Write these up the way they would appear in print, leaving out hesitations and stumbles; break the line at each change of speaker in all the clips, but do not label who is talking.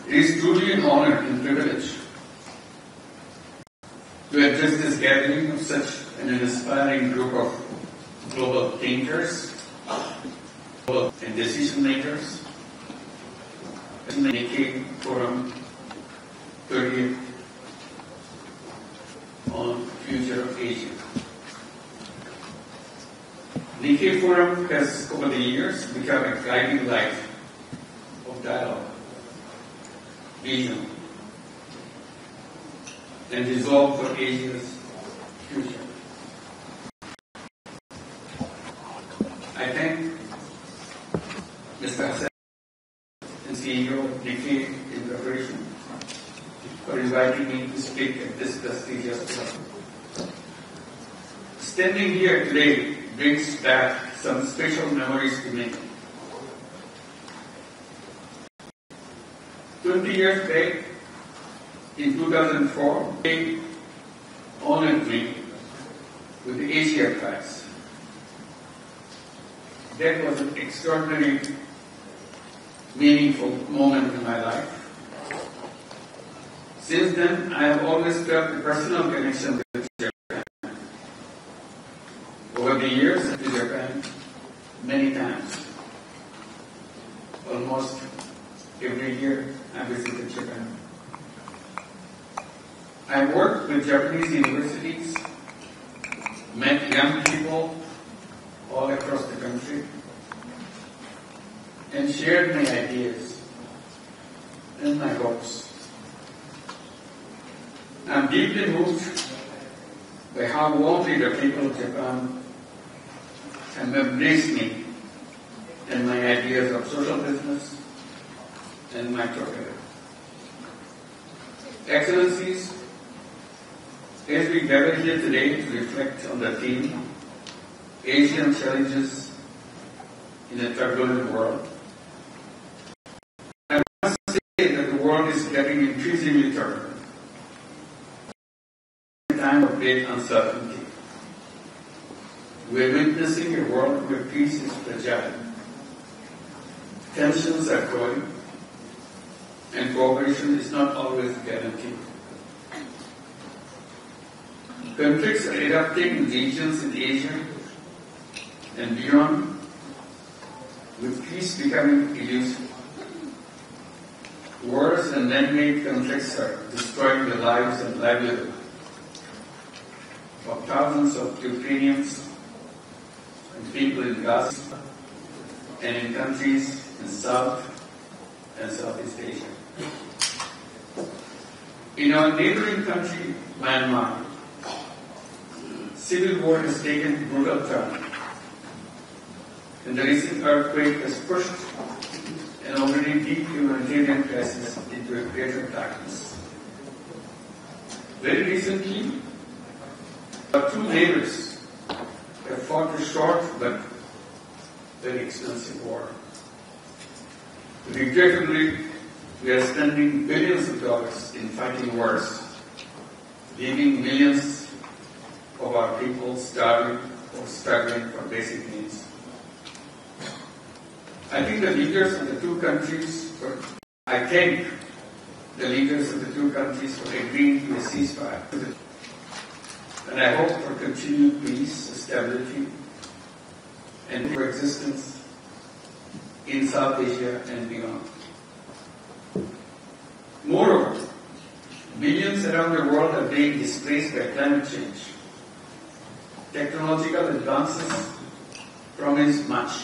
It is truly an honor and privilege to address this gathering of such an inspiring group of global thinkers and decision makers in the 𝐀𝐿 Forum 30th on Future of Asia. The 𝐀𝐿 Forum has over the years become a guiding light of dialogue, vision, and resolve for Asia's future. I thank Mr. Hassan, CEO of the 𝐀𝐿 Incorporation, for inviting me to speak at this prestigious club. Standing here today brings back some special memories to me. 20 years back, in 2004, they honored me with the Asia Prize. That was an extraordinary, meaningful moment in my life. Since then, I have always felt a personal connection with Japan. Over the years, to Japan, many times. Almost every year, I visited Japan. I worked with Japanese universities, met young people all across the country, and shared my ideas and my hopes. I'm deeply moved by how warmly the people of Japan have embraced me and my ideas of social business and my career. Excellencies, as we gather here today to reflect on the theme, Asian Challenges in a Turbulent World, I must say that the world is getting increasingly turbulent. A time of great uncertainty. We are witnessing a world where peace is fragile, tensions are growing, and cooperation is not always guaranteed. Conflicts are erupting in regions in Asia and beyond, with peace becoming elusive. Wars and man-made conflicts are destroying the lives and livelihood of thousands of Ukrainians and people in Gaza and in countries in South and Southeast Asia. In our neighboring country, Myanmar, civil war has taken a brutal turn, and the recent earthquake has pushed an already deep humanitarian crisis into a greater darkness. Very recently, our two neighbors have fought a short but very expensive war. Regrettably, we are spending billions of dollars in fighting wars, leaving millions of our people starving or struggling for basic needs. I thank the leaders of the two countries for agreeing to a ceasefire, and I hope for continued peace, stability, and coexistence in South Asia and beyond. Moreover, millions around the world are being displaced by climate change. Technological advances promise much,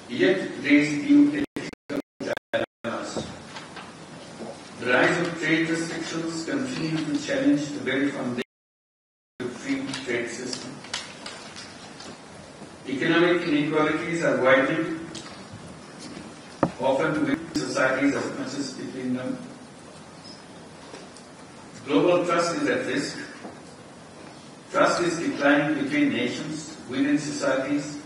yet raise new ethical dilemmas. The rise of trade restrictions continue to challenge the very foundation of the free trade system. Economic inequalities are widening, often within societies as much as between them. Global trust is at risk. Trust is declining between nations, within societies,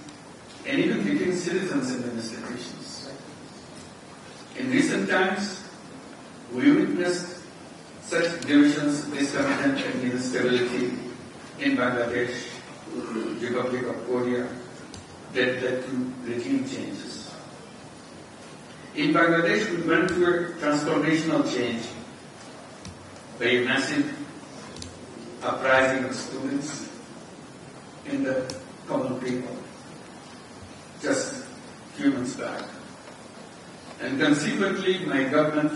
and even between citizens and institutions. In recent times, we witnessed such divisions, discontent, and instability in Bangladesh, Republic of Korea, that led to regime changes. In Bangladesh, we went through a transformational change by a massive uprising of students in the common people, just few months back. And consequently, my government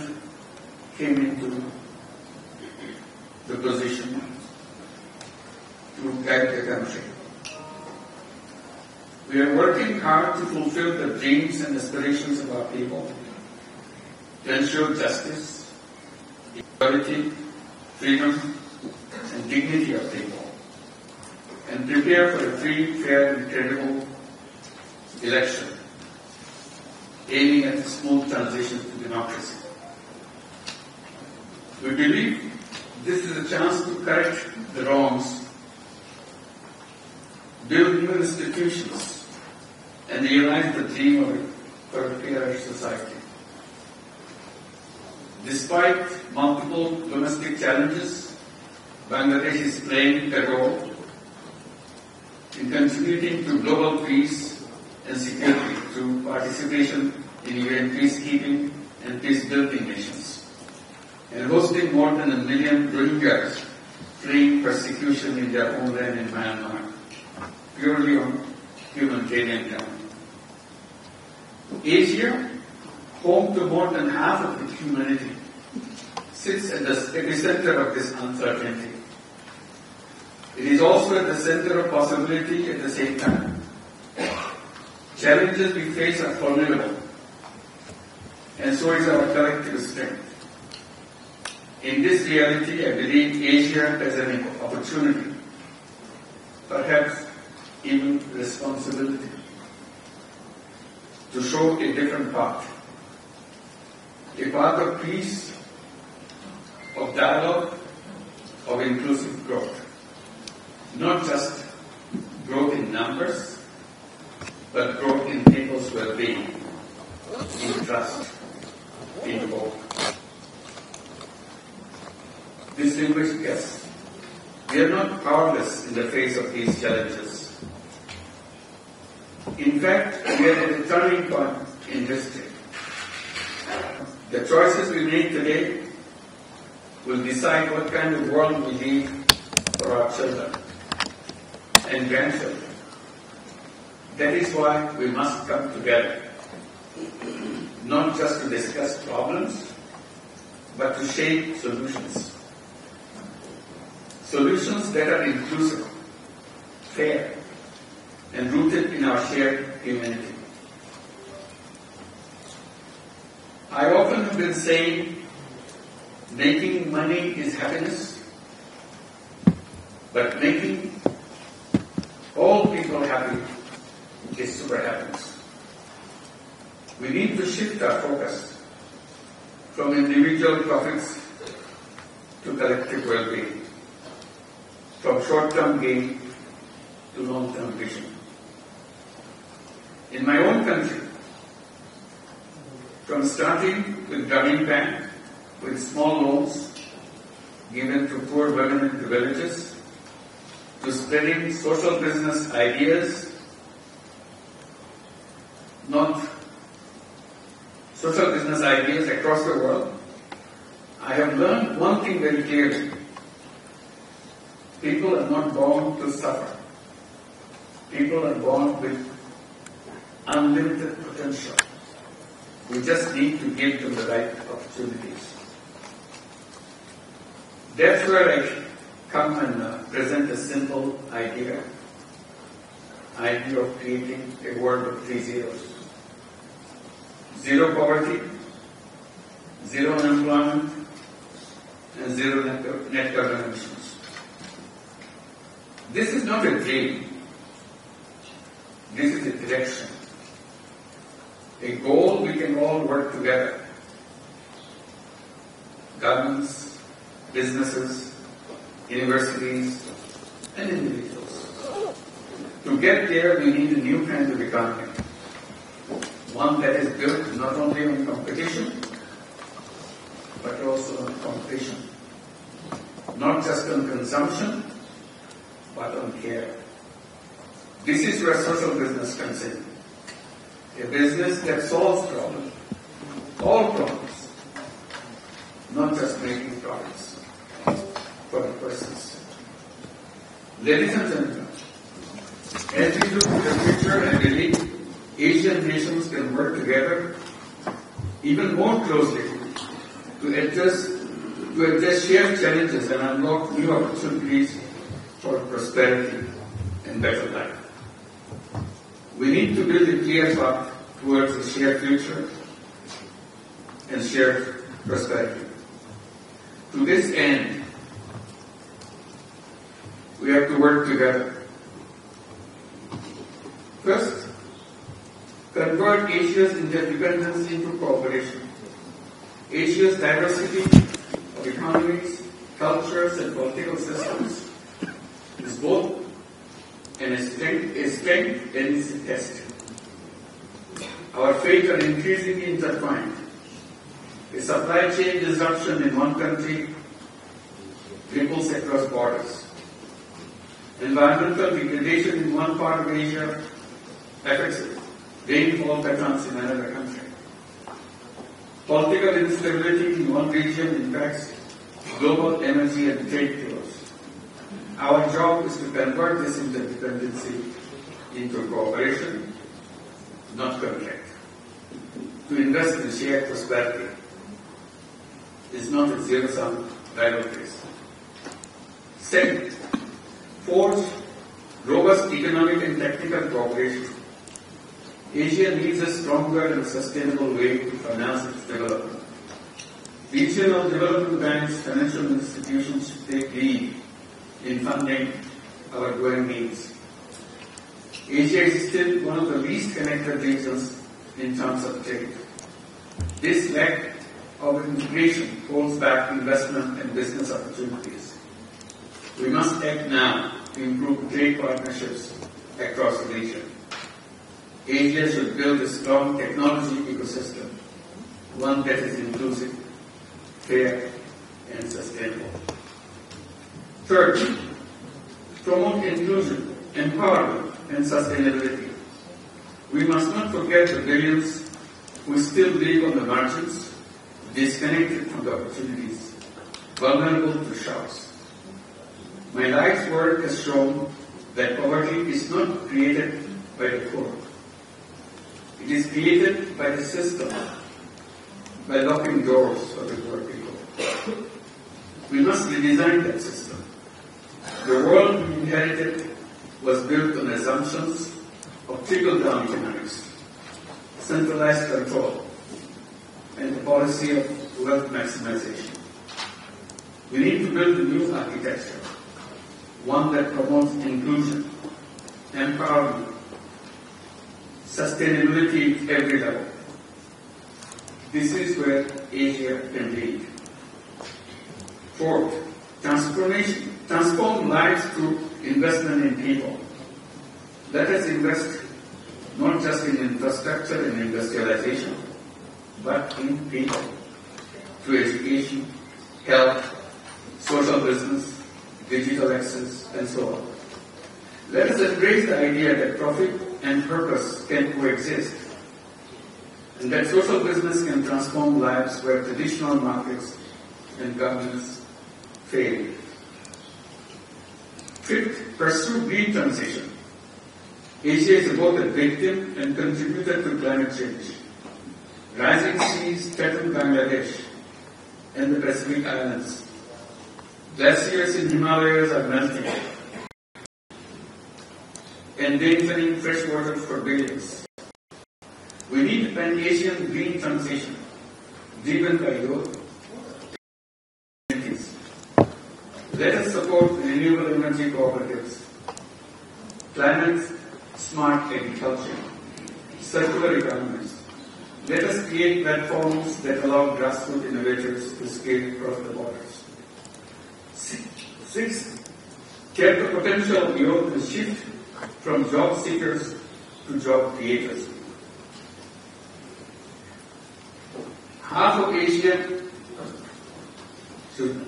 came into the position to guide the country. We are working hard to fulfill the dreams and aspirations of our people, to ensure justice, equality, freedom, and dignity of people, and prepare for a free, fair, and credible election, aiming at a smooth transition to democracy. We believe this is a chance to correct the wrongs, build new institutions, and realize the dream for a fairer society. Despite multiple domestic challenges, Bangladesh is playing a role in contributing to global peace and security through participation in UN peacekeeping and peace-building missions, and hosting more than 1 million Rohingyas fleeing persecution in their homeland in Myanmar, purely on humanitarian ground. Asia, home to more than half of the humanity, sits at the epicenter of this uncertainty. It is also at the center of possibility at the same time. Challenges we face are formidable, and so is our collective strength. In this reality, I believe Asia has an opportunity, perhaps even responsibility, to show a different path. A path of peace, of dialogue, of inclusive growth. Not just growth in numbers, but growth in people's well-being, in trust, in hope. Distinguished guests, we are not powerless in the face of these challenges. In fact, we are at a turning point in history. The choices we make today will decide what kind of world we leave for our children and grandchildren. That is why we must come together, not just to discuss problems, but to shape solutions. Solutions that are inclusive, fair, and rooted in our shared humanity. I often have been saying, making money is happiness, but making all people happy is super happiness. We need to shift our focus from individual profits to collective well-being, from short-term gain to long-term vision. In my own country, from starting with Grameen Bank, with small loans given to poor women in the villages, to spreading social business ideas, social business ideas across the world, I have learned one thing very clearly. People are not born to suffer. People are born with unlimited potential. We just need to give them the right opportunities. That's where I come and present a simple idea of creating a world of 3 zeros. 0 poverty, 0 unemployment, and 0 net carbon emissions. This is not a dream. This is a direction. A goal we can all work together. Governments, businesses, universities, and individuals. To get there, we need a new kind of economy. One that is built not only on competition, but also on competition. Not just on consumption, but on care. This is where social business comes in. A business that solves problems, all problems, not just making products for the persons. Ladies and gentlemen, as we look to the future and believe Asian nations can work together even more closely to address shared challenges and unlock new opportunities for prosperity and better life. We need to build a clear path towards a shared future and shared prosperity. To this end, we have to work together. First, convert Asia's interdependence into cooperation. Asia's diversity of economies, cultures, and political systems is both a strength and is a test. Our fates are increasingly intertwined. A supply chain disruption in one country ripples across borders. Environmental degradation in one part of Asia affects rainfall patterns in another country. Political instability in one region impacts global energy and trade flows. Our job is to convert this interdependency into cooperation, not conflict. To invest in shared prosperity is not a zero-sum rivalries. Second, forge robust economic and technical cooperation. Asia needs a stronger and sustainable way to finance its development. Regional development banks, financial institutions should take lead in funding our growing needs. Asia is still one of the least connected regions in terms of trade. This lack of integration holds back investment and business opportunities. We must act now to improve trade partnerships across the region. Asia should build a strong technology ecosystem, one that is inclusive, fair, and sustainable. Third, promote inclusion, empowerment, and sustainability. We must not forget the billions who still live on the margins, disconnected from the opportunities, vulnerable to shocks. My life's work has shown that poverty is not created by the poor. It is created by the system, by locking doors for the poor people. We must redesign that system. The world we inherited was built on assumptions of trickle-down economics, centralized control, and the policy of wealth maximization. We need to build a new architecture, one that promotes inclusion, empowerment, sustainability at every level. This is where Asia can lead. Fourth, transform lives through investment in people. Let us invest not just in infrastructure and industrialization, but in people, through education, health, social business, digital access, and so on. Let us embrace the idea that profit and purpose can coexist, and that social business can transform lives where traditional markets and governments fail. Fifth, pursue green transition. Asia is both a victim and contributor to climate change. Rising seas threaten Bangladesh and the Pacific Islands. Glaciers in Himalayas are melting, endangering fresh water for billions. We need an Asian green transition driven by youth. Let us support renewable energy cooperatives, climate-smart agriculture, circular economies. Let us create platforms that allow grassroots innovators to scale across the borders. Sixth, tap the potential of youth to shift from job seekers to job creators. Half of Asia should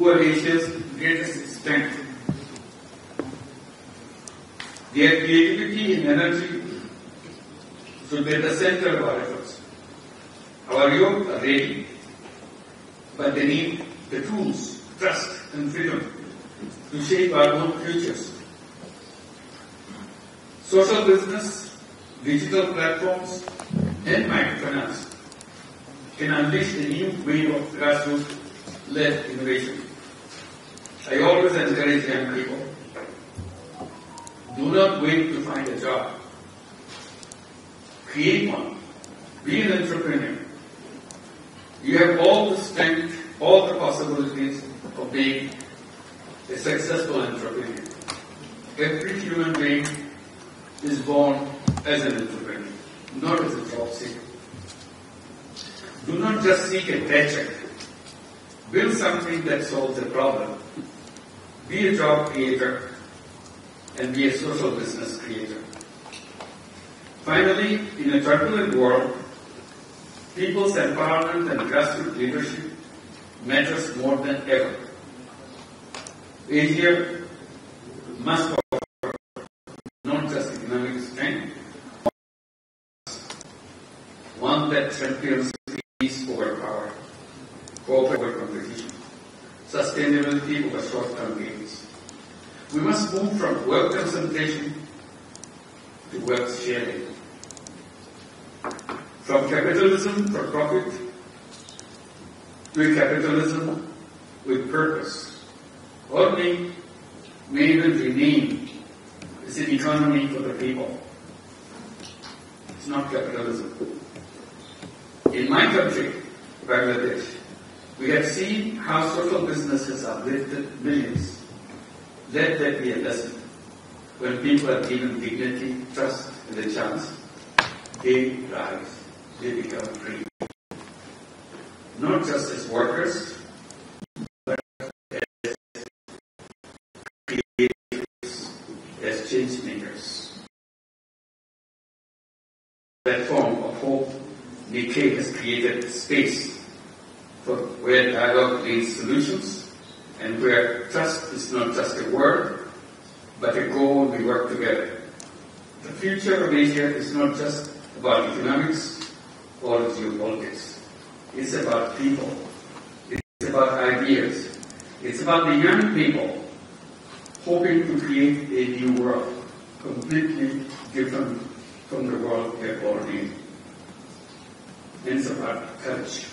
who are Asia's greatest strength. Their creativity and energy should be at the center of our efforts. Our youth are ready, but they need the tools, trust and freedom to shape our own futures. Social business, digital platforms and microfinance can unleash a new wave of grassroots-led innovation. I always encourage young people, do not wait to find a job. Create one. Be an entrepreneur. You have all the strength, all the possibilities of being a successful entrepreneur. Every human being is born as an entrepreneur, not as a job seeker. Do not just seek a paycheck. Build something that solves a problem. Be a job creator and be a social business creator. Finally, in a turbulent world, people's empowerment and grassroots leadership matters more than ever. Asia must offer not just economic strength, one that champions peace over power, cooperation over competition, sustainability over short-term gains. We must move from wealth concentration to wealth sharing, from capitalism for profit to a capitalism with purpose, or may even rename as an economy for the people. It's not capitalism. In my country, Bangladesh, we have seen how social business has uplifted millions. Let that be a lesson. When people are given dignity, trust, and a chance, they rise, they become free. Not just as workers, but as creators, as change makers. Platform of hope, 𝐀𝐻 has created space for where dialogue leads solutions and where trust is not just a word, but a goal we work together. The future of Asia is not just about economics or geopolitics. It's about people. It's about ideas. It's about the young people hoping to create a new world, completely different from the world we are already in. And it's about courage.